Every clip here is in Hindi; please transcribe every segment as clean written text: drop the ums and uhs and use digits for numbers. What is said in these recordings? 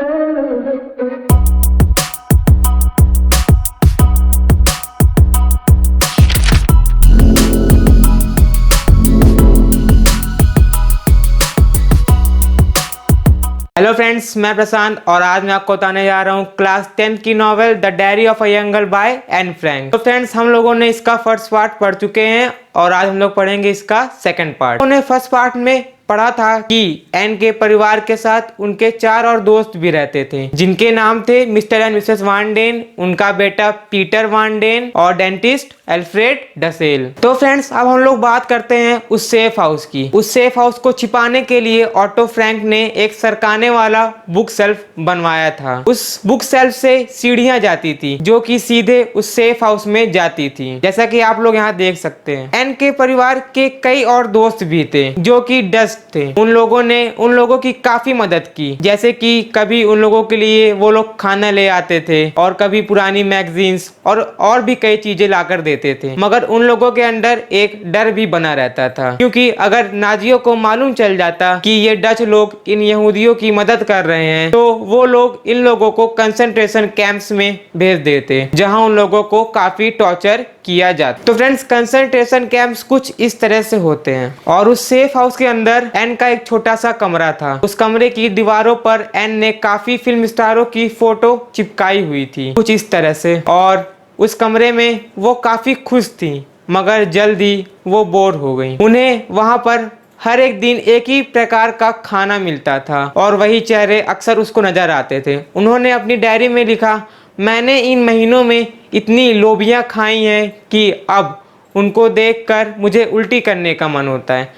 हेलो फ्रेंड्स, मैं प्रशांत और आज मैं आपको बताने जा रहा हूँ क्लास 10 की novel the diary of a young girl by Anne Frank. तो फ्रेंड्स, हम लोगों ने इसका फर्स्ट पार्ट पढ़ चुके हैं और आज हम लोग पढ़ेंगे इसका सेकंड पार्ट। हमने फर्स्ट पार्ट में पढ़ा था कि एन के परिवार के साथ उनके 4 और दोस्त भी रहते थे, जिनके नाम थे Mr and Mrs Van Daan, उनका बेटा पीटर वान डेन और डेंटिस्ट एल्फ्रेड डसेल। तो फ्रेंड्स, अब हम लोग बात करते हैं उस सेफ हाउस की। उस सेफ हाउस को छिपाने के लिए ऑटो फ्रैंक ने एक सरकाने वाला बुक शेल्फ बनवाया था। उस बुक शेल्फ से सीढ़ियां जाती थी जो कि सीधे उस सेफ हाउस में जाती थी, जैसा कि आप लोग यहाँ देख सकते हैं। एन के परिवार के कई और दोस्त भी थे जो कि डस्ट थे। उन लोगों ने उन लोगों की काफी मदद की, जैसे कि कभी उन लोगों के लिए वो लोग खाना ले आते थे और कभी पुरानी मैगजीन्स और भी कई चीजें लाकर देते थे। मगर उन लोगों के अंदर एक डर भी बना रहता था, क्योंकि अगर नाजियों को मालूम चल जाता कि ये डच लोग इन यहूदियों की मदद कर रहे हैं, तो वो लोग इन लोगों को कंसंट्रेशन कैंप्स में भेज देते, जहां उन लोगों को काफी टॉर्चर किया जाता। तो फ्रेंड्स, कंसंट्रेशन कैंप्स कुछ इस तरह से होते हैं। और उस सेफ हाउस के अंदर एन का एक छोटा सा कमरा था। उस कमरे की दीवारों पर एन ने काफी फिल्म स्टारों की फोटो चिपकाई हुई थी, कुछ इस तरह से। और उस कमरे में वो काफी खुश थी, मगर जल्दी वो बोर हो गई। उन्हें वहां पर हर एक दिन एक ही प्रकार का खाना मिलता था और वही चेहरे अक्सर उसको नजर आते थे। उन्होंने अपनी डायरी में लिखा, मैंने इन महीनों में इतनी लोबियां खाई हैं कि अब उनको देखकर मुझे उल्टी करने का मन होता है।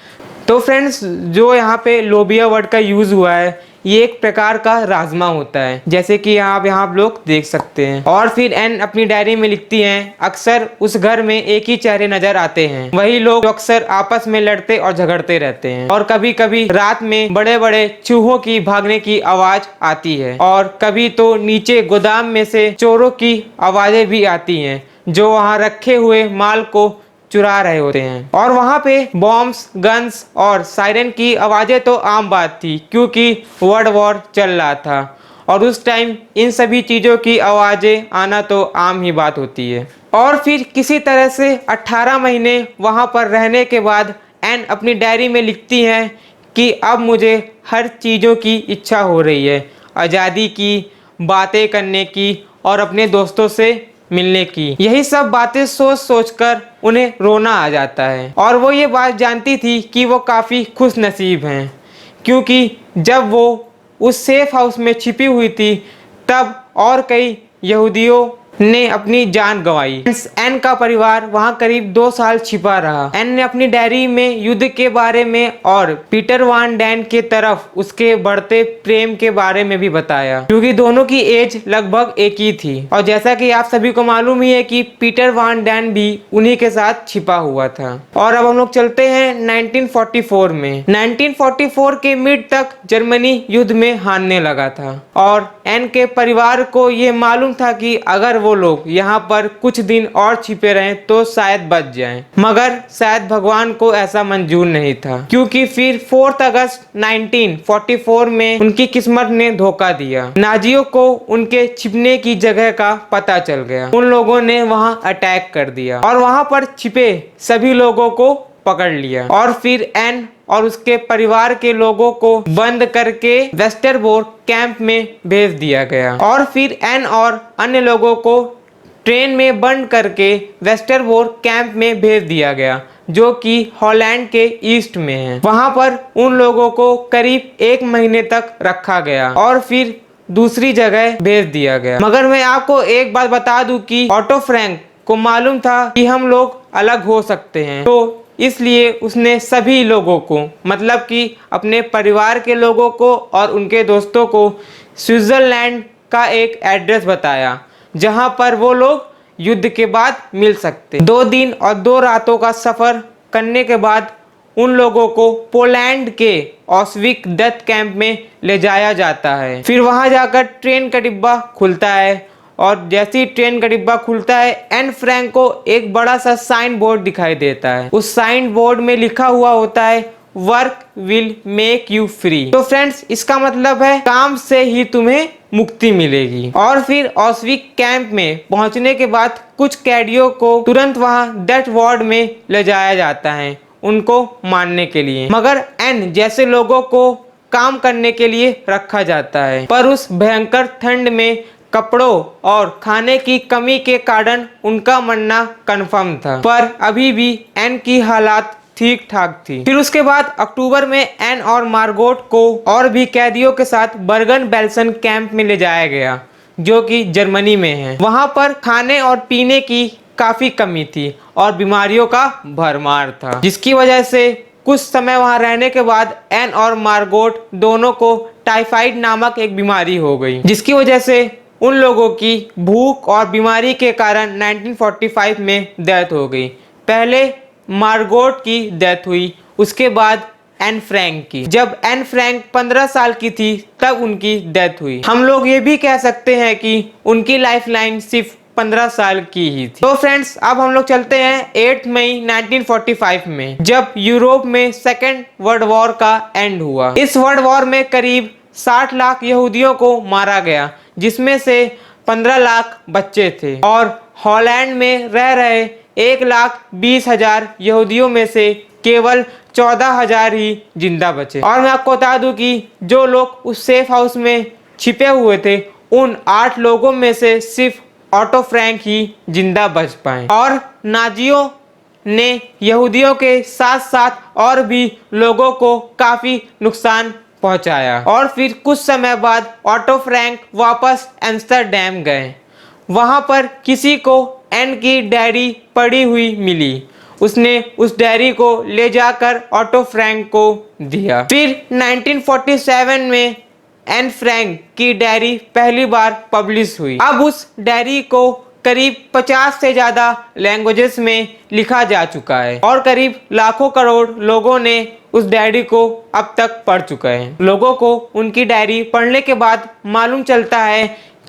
तो फ्रेंड्स, जो यहाँ पे लोबिया वर्ड का यूज़ हुआ है, ये एक प्रकार का राजमा होता है, जैसे कि आप यहाँ लोग देख सकते हैं। और फिर एन अपनी डायरी में लिखती हैं, अक्सर उस घर में एक ही चेहरे नजर आते हैं, वही लोग जो अक्सर आपस में लड़ते और झगड़ते रहते हैं। और कभी कभी रात में बड़े बड़े चूहों की भागने की आवाज आती है, और कभी तो नीचे गोदाम में से चोरों की आवाजें भी आती हैं, जो वहाँ रखे हुए माल को चुरा रहे होते हैं। और वहां पे बॉम्ब्स, गन्स और सायरन की आवाजें तो आम बात थी, क्योंकि वर्ल्ड वॉर चल रहा था और उस टाइम इन सभी चीजों की आवाजें आना तो आम ही बात होती है। और फिर किसी तरह से 18 महीने वहां पर रहने के बाद एन अपनी डायरी में लिखती हैं कि अब मुझे हर चीजों की इच्छा हो रही है, आज़ादी की, बातें करने की और अपने दोस्तों से मिलने की। यही सब बातें सोच सोच कर उन्हें रोना आ जाता है। और वो ये बात जानती थी कि वो काफ़ी खुश नसीब हैं, क्योंकि जब वो उस सेफ हाउस में छिपी हुई थी, तब और कई यहूदियों ने अपनी जान गंवाई। एन का परिवार वहां करीब 2 साल छिपा रहा। एन ने अपनी डायरी में युद्ध के बारे में और पीटर वान डेन के तरफ उसके बढ़ते प्रेम के बारे में भी बताया, क्योंकि दोनों की एज लगभग एक ही थी। और जैसा कि आप सभी को मालूम ही है कि पीटर वान डेन भी उन्हीं के साथ छिपा हुआ था। और अब हम लोग चलते हैं 1944 में। 1944 के मिड तक जर्मनी युद्ध में हारने लगा था और एन के परिवार को यह मालूम था कि अगर वो लोग यहाँ पर कुछ दिन और छिपे रहें तो शायद बच जाएं। मगर शायद भगवान को ऐसा मंजूर नहीं था, क्योंकि फिर 4 अगस्त 1944 में उनकी किस्मत ने धोखा दिया। नाजियों को उनके छिपने की जगह का पता चल गया। उन लोगों ने वहाँ अटैक कर दिया और वहाँ पर छिपे सभी लोगों को पकड़ लिया। और फिर एन और उसके परिवार के लोगों को बंद करके वेस्टरबोर्ग कैंप में भेज दिया गया। और फिर एन और अन्य लोगों को ट्रेन में बंद करके वेस्टरबोर्ग कैंप में भेज दिया गया, जो कि हॉलैंड के ईस्ट में है। वहां पर उन लोगों को करीब 1 महीने तक रखा गया और फिर दूसरी जगह भेज दिया गया। मगर मैं आपको एक बात बता दूं कि ऑटो फ्रैंक को मालूम था कि हम लोग अलग हो सकते हैं, तो इसलिए उसने सभी लोगों को, मतलब कि अपने परिवार के लोगों को और उनके दोस्तों को स्विट्जरलैंड का एक एड्रेस बताया, जहां पर वो लोग युद्ध के बाद मिल सकते। 2 दिन और 2 रातों का सफर करने के बाद उन लोगों को पोलैंड के ऑस्विक डेथ कैंप में ले जाया जाता है। फिर वहां जाकर ट्रेन का डिब्बा खुलता है और जैसे ही ट्रेन का डिब्बा खुलता है, एन फ्रैंक को एक बड़ा सा साइन बोर्ड दिखाई देता है। उस साइन बोर्ड में लिखा हुआ होता है work will make you free. तो फ्रेंड्स इसका मतलब है काम से ही तुम्हें मुक्ति मिलेगी। और फिर ऑस्विक कैंप में पहुंचने के बाद कुछ कैदियों को तुरंत वहां डेथ वार्ड में ले जाया जाता है उनको मारने के लिए, मगर एन जैसे लोगों को काम करने के लिए रखा जाता है। पर उस भयंकर ठंड में कपड़ों और खाने की कमी के कारण उनका मरना कंफर्म था, पर अभी भी एन की हालात ठीक ठाक थी। फिर उसके बाद अक्टूबर में एन और मार्गोट को और भी कैदियों के साथ बर्गन बेल्सन कैंप में ले जाया गया, जो कि जर्मनी में है। वहां पर खाने और पीने की काफी कमी थी और बीमारियों का भरमार था, जिसकी वजह से कुछ समय वहां रहने के बाद एन और मार्गोट दोनों को टाइफाइड नामक एक बीमारी हो गई, जिसकी वजह से उन लोगों की भूख और बीमारी के कारण 1945 में डेथ हो गई। पहले मार्गोट की डेथ हुई, उसके बाद एन फ्रैंक की। जब एन फ्रैंक 15 साल की थी तब उनकी डेथ हुई। हम लोग ये भी कह सकते हैं कि उनकी लाइफ लाइन सिर्फ 15 साल की ही थी। तो फ्रेंड्स अब हम लोग चलते हैं 8 मई 1945 में, जब यूरोप में सेकेंड वर्ल्ड वॉर का एंड हुआ। इस वर्ल्ड वॉर में करीब 60 लाख यहूदियों को मारा गया, जिसमें से 15 लाख बच्चे थे। और हॉलैंड में रह रहे 1,20,000 यहूदियों में से केवल 14,000 ही जिंदा बचे। और मैं आपको बता दूं कि जो लोग उस सेफ हाउस में छिपे हुए थे, उन 8 लोगों में से सिर्फ ऑटो फ्रैंक ही जिंदा बच पाए। और नाजियों ने यहूदियों के साथ साथ और भी लोगों को काफी नुकसान पहुंचाया। और फिर कुछ समय बाद ऑटो फ्रैंक वापस एम्स्टर्डम गए। वहां पर किसी को एन की डायरी पड़ी हुई मिली। उसने उस डायरी को ले जाकर ऑटो फ्रैंक को दिया। फिर 1947 में एन फ्रैंक की डायरी पहली बार पब्लिश हुई। अब उस डायरी को करीब 50 से ज्यादा लैंग्वेजेस में लिखा जा चुका है और करीब लाखों करोड़ लोगों ने उस डायरी को अब तक पढ़ चुके हैं। लोगों को उनकी डायरी पढ़ने के बाद मालूम चलता है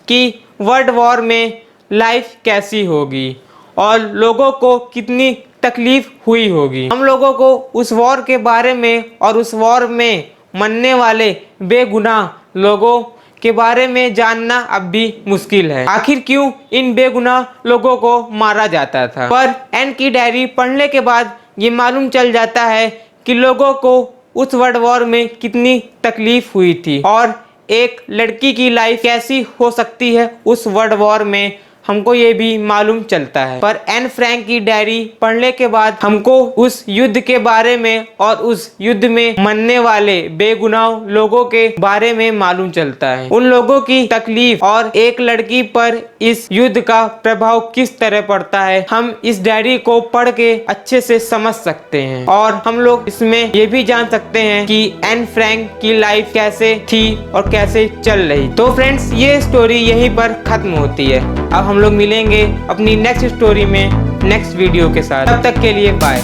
कि वर्ल्ड वॉर में लाइफ कैसी होगी और लोगों को कितनी तकलीफ हुई होगी। हम लोगों को उस वॉर के बारे में और उस वॉर में मरने वाले बेगुनाह लोगों के बारे में जानना अब भी मुश्किल है। आखिर क्यों इन बेगुनाह लोगों को मारा जाता था। पर एन की डायरी पढ़ने के बाद ये मालूम चल जाता है कि लोगों को उस वर्ल्ड वॉर में कितनी तकलीफ हुई थी और एक लड़की की लाइफ कैसी हो सकती है उस वर्ल्ड वॉर में, हमको ये भी मालूम चलता है। पर एन फ्रैंक की डायरी पढ़ने के बाद हमको उस युद्ध के बारे में और उस युद्ध में मरने वाले बेगुनाह लोगों के बारे में मालूम चलता है। उन लोगों की तकलीफ और एक लड़की पर इस युद्ध का प्रभाव किस तरह पड़ता है, हम इस डायरी को पढ़ के अच्छे से समझ सकते हैं। और हम लोग इसमें ये भी जान सकते हैं कि एन फ्रैंक की लाइफ कैसे थी और कैसे चल रही। तो फ्रेंड्स ये स्टोरी यहीं पर खत्म होती है। अब हम लोग मिलेंगे अपनी नेक्स्ट स्टोरी में नेक्स्ट वीडियो के साथ। तब तक के लिए बाय।